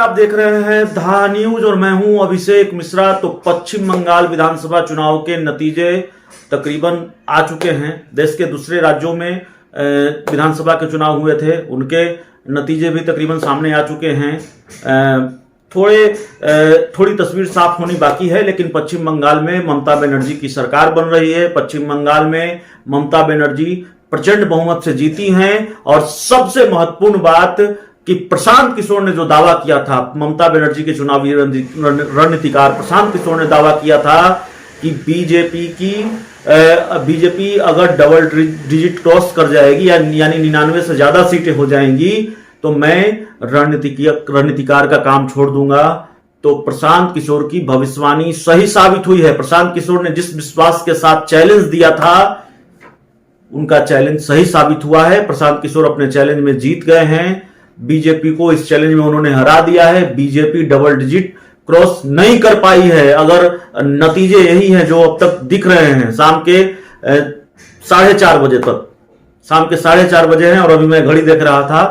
आप देख रहे हैं धा न्यूज और मैं हूं अभिषेक मिश्रा। तो पश्चिम बंगाल विधानसभा चुनाव के नतीजे तकरीबन आ चुके हैं। देश के दूसरे राज्यों में विधानसभा के चुनाव हुए थे, उनके नतीजे भी तकरीबन सामने आ चुके हैं। थोड़ी तस्वीर साफ होनी बाकी है, लेकिन पश्चिम बंगाल में ममता बनर्जी की सरकार बन रही है। पश्चिम बंगाल में ममता बनर्जी प्रचंड बहुमत से जीती हैं और सबसे महत्वपूर्ण बात कि प्रशांत किशोर ने जो दावा किया था, ममता बनर्जी के चुनावी रणनीतिकार प्रशांत किशोर ने दावा किया था कि बीजेपी अगर डबल डिजिट क्रॉस कर जाएगी यानी 99 से ज्यादा सीटें हो जाएंगी तो मैं रणनीतिकार का काम छोड़ दूंगा। तो प्रशांत किशोर की भविष्यवाणी सही साबित हुई है। प्रशांत किशोर ने जिस विश्वास के साथ चैलेंज दिया था, उनका चैलेंज सही साबित हुआ है। प्रशांत किशोर अपने चैलेंज में जीत गए हैं। बीजेपी को इस चैलेंज में उन्होंने हरा दिया है। बीजेपी डबल डिजिट क्रॉस नहीं कर पाई है। अगर नतीजे यही हैं जो अब तक दिख रहे हैं, शाम के 4:30 बजे तक, शाम के 4:30 बजे हैं और अभी मैं घड़ी देख रहा था,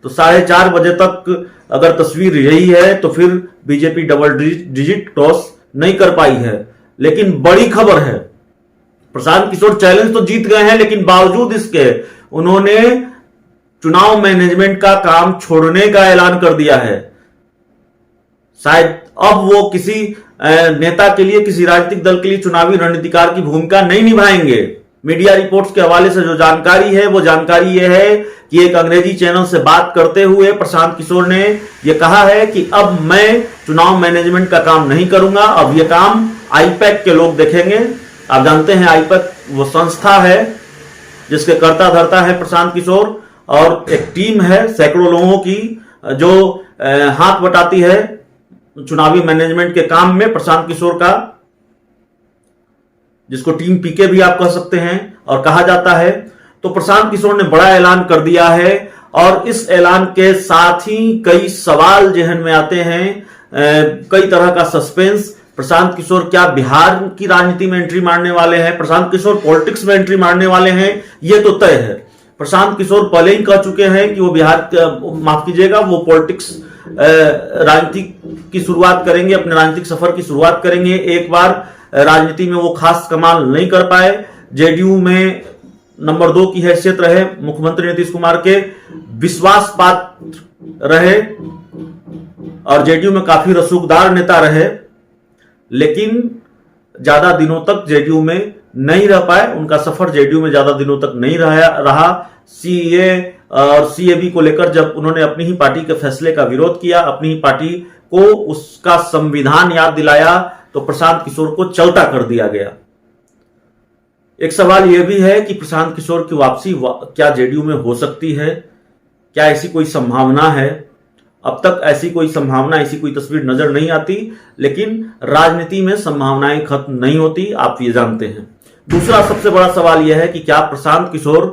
तो 4:30 बजे तक अगर तस्वीर यही है तो फिर बीजेपी डबल डिजिट क्रॉस नहीं कर पाई है। लेकिन बड़ी खबर है, प्रशांत किशोर चैलेंज तो जीत गए हैं, लेकिन बावजूद इसके उन्होंने चुनाव मैनेजमेंट का काम छोड़ने का ऐलान कर दिया है। शायद अब वो किसी नेता के लिए, किसी राजनीतिक दल के लिए चुनावी रणनीतिकार की भूमिका नहीं निभाएंगे। मीडिया रिपोर्ट्स के हवाले से जो जानकारी है वो जानकारी ये है कि एक अंग्रेजी चैनल से बात करते हुए प्रशांत किशोर ने यह कहा है कि अब मैं चुनाव मैनेजमेंट का काम नहीं करूंगा, अब यह काम आईपैक के लोग देखेंगे। आप जानते हैं आईपैक वो संस्था है जिसके कर्ता धर्ता है प्रशांत किशोर, और एक टीम है सैकड़ों लोगों की जो हाथ बटाती है चुनावी मैनेजमेंट के काम में प्रशांत किशोर का, जिसको टीम पीके भी आप कह सकते हैं और कहा जाता है। तो प्रशांत किशोर ने बड़ा ऐलान कर दिया है और इस ऐलान के साथ ही कई सवाल जहन में आते हैं, कई तरह का सस्पेंस। प्रशांत किशोर क्या बिहार की राजनीति में एंट्री मारने वाले हैं? प्रशांत किशोर पॉलिटिक्स में एंट्री मारने वाले हैं, यह तो तय है। प्रशांत किशोर पहले ही कह चुके हैं कि वो माफ कीजिएगा, वो पॉलिटिक्स राजनीति की शुरुआत करेंगे, अपने राजनीतिक सफर की शुरुआत करेंगे। एक बार राजनीति में वो खास कमाल नहीं कर पाए, जेडीयू में नंबर 2 की हैसियत रहे, मुख्यमंत्री नीतीश कुमार के विश्वास पात्र रहे और जेडीयू में काफी रसूखदार नेता रहे, लेकिन ज्यादा दिनों तक जेडीयू में नहीं रह पाए। उनका सफर जेडीयू में ज्यादा दिनों तक नहीं रहा। सीए और सीएबी को लेकर जब उन्होंने अपनी ही पार्टी के फैसले का विरोध किया, अपनी ही पार्टी को उसका संविधान याद दिलाया, तो प्रशांत किशोर को चलता कर दिया गया। एक सवाल यह भी है कि प्रशांत किशोर की वापसी क्या जेडीयू में हो सकती है? क्या ऐसी कोई संभावना है? अब तक ऐसी कोई संभावना, ऐसी कोई तस्वीर नजर नहीं आती, लेकिन राजनीति में संभावनाएं खत्म नहीं होती, आप ये जानते हैं। दूसरा सबसे बड़ा सवाल यह है कि क्या प्रशांत किशोर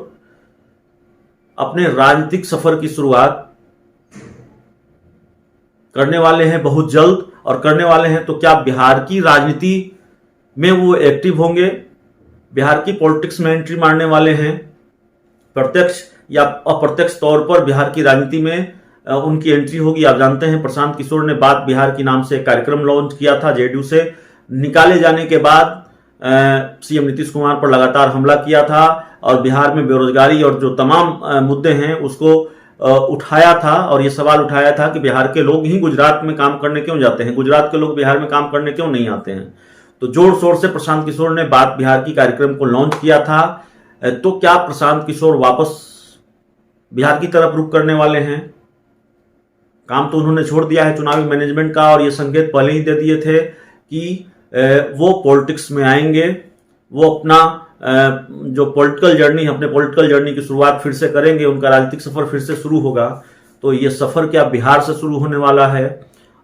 अपने राजनीतिक सफर की शुरुआत करने वाले हैं बहुत जल्द, और करने वाले हैं तो क्या बिहार की राजनीति में वो एक्टिव होंगे? बिहार की पॉलिटिक्स में एंट्री मारने वाले हैं? प्रत्यक्ष या अप्रत्यक्ष तौर पर बिहार की राजनीति में उनकी एंट्री होगी। आप जानते हैं प्रशांत किशोर ने बात बिहार की नाम से कार्यक्रम लॉन्च किया था। जेडीयू से निकाले जाने के बाद सीएम नीतीश कुमार पर लगातार हमला किया था और बिहार में बेरोजगारी और जो तमाम मुद्दे हैं उसको उठाया था, और ये सवाल उठाया था कि बिहार के लोग ही गुजरात में काम करने क्यों जाते हैं, गुजरात के लोग बिहार में काम करने क्यों नहीं आते हैं। तो जोर शोर से प्रशांत किशोर ने बात बिहार की कार्यक्रम को लॉन्च किया था। तो क्या प्रशांत किशोर वापस बिहार की तरफ रुख करने वाले हैं? काम तो उन्होंने छोड़ दिया है चुनावी मैनेजमेंट का, और ये संकेत पहले ही दे दिए थे कि वो पॉलिटिक्स में आएंगे, वो अपना जो पॉलिटिकल जर्नी, अपने पॉलिटिकल जर्नी की शुरुआत फिर से करेंगे, उनका राजनीतिक सफर फिर से शुरू होगा। तो ये सफर क्या बिहार से शुरू होने वाला है?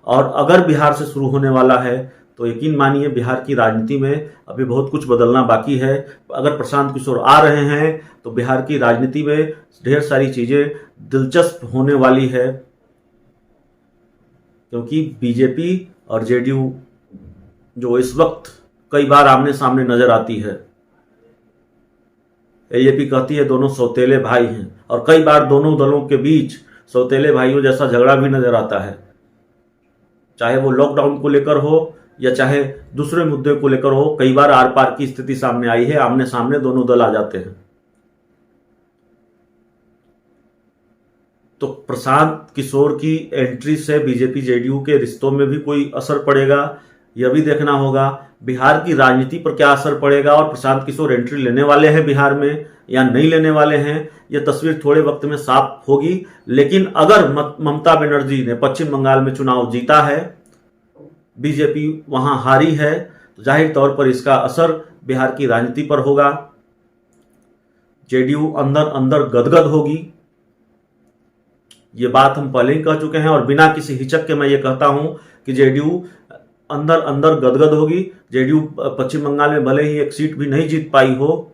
और अगर बिहार से शुरू होने वाला है तो यकीन मानिए बिहार की राजनीति में अभी बहुत कुछ बदलना बाकी है। अगर प्रशांत किशोर आ रहे हैं तो बिहार की राजनीति में ढेर सारी चीजें दिलचस्प होने वाली है, क्योंकि बीजेपी और जेडीयू जो इस वक्त कई बार आमने सामने नजर आती है, एजेपी कहती है दोनों सौतेले भाई हैं, और कई बार दोनों दलों के बीच सौतेले भाइयों जैसा झगड़ा भी नजर आता है। चाहे वो लॉकडाउन को लेकर हो या चाहे दूसरे मुद्दे को लेकर हो। कई बार आर पार की स्थिति सामने आई है, आमने सामने दोनों दल आ जाते हैं। तो प्रशांत किशोर की एंट्री से बीजेपी जेडीयू के रिश्तों में भी कोई असर पड़ेगा, यह भी देखना होगा। बिहार की राजनीति पर क्या असर पड़ेगा और प्रशांत किशोर एंट्री लेने वाले हैं बिहार में या नहीं लेने वाले हैं, यह तस्वीर थोड़े वक्त में साफ होगी। लेकिन अगर ममता बनर्जी ने पश्चिम बंगाल में चुनाव जीता है, बीजेपी वहां हारी है, तो जाहिर तौर पर इसका असर बिहार की राजनीति पर होगा। जेडीयू अंदर अंदर गदगद होगी। ये बात हम पहले ही कह चुके हैं और बिना किसी हिचक के मैं ये कहता हूं कि जेडीयू अंदर अंदर गदगद होगी। जेडीयू पश्चिम बंगाल में भले ही एक सीट भी नहीं जीत पाई हो,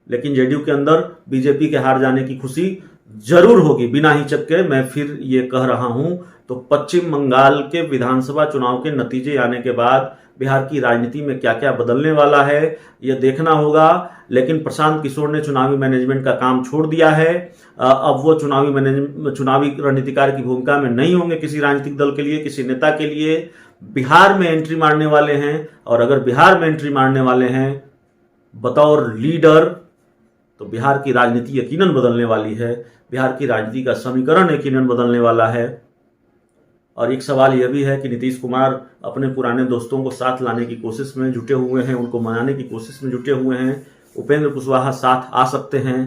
लेकिन जेडीयू के अंदर बीजेपी के हार जाने की खुशी जरूर होगी। बिना हिचक के मैं फिर ये कह रहा हूं। तो पश्चिम बंगाल के विधानसभा चुनाव के नतीजे आने के बाद बिहार की राजनीति में क्या क्या बदलने वाला है, यह देखना होगा। लेकिन प्रशांत किशोर ने चुनावी मैनेजमेंट का काम छोड़ दिया है। अब वो चुनावी रणनीतिकार की भूमिका में नहीं होंगे किसी राजनीतिक दल के लिए, किसी नेता के लिए। बिहार में एंट्री मारने वाले हैं, और अगर बिहार में एंट्री मारने वाले हैं बतौर लीडर, तो बिहार की राजनीति यकीनन बदलने वाली है। बिहार की राजनीति का समीकरण यकीनन बदलने वाला है। और एक सवाल यह भी है कि नीतीश कुमार अपने पुराने दोस्तों को साथ लाने की कोशिश में जुटे हुए हैं, उनको मनाने की कोशिश में जुटे हुए हैं। उपेंद्र कुशवाहा साथ आ सकते हैं,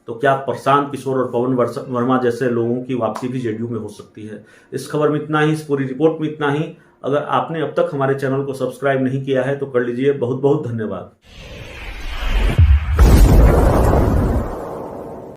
तो क्या प्रशांत किशोर और पवन वर्मा जैसे लोगों की वापसी भी जेडीयू में हो सकती है। इस खबर में इतना ही, इस पूरी रिपोर्ट में इतना ही। अगर आपने अब तक हमारे चैनल को सब्सक्राइब नहीं किया है तो कर लीजिए। बहुत बहुत धन्यवाद।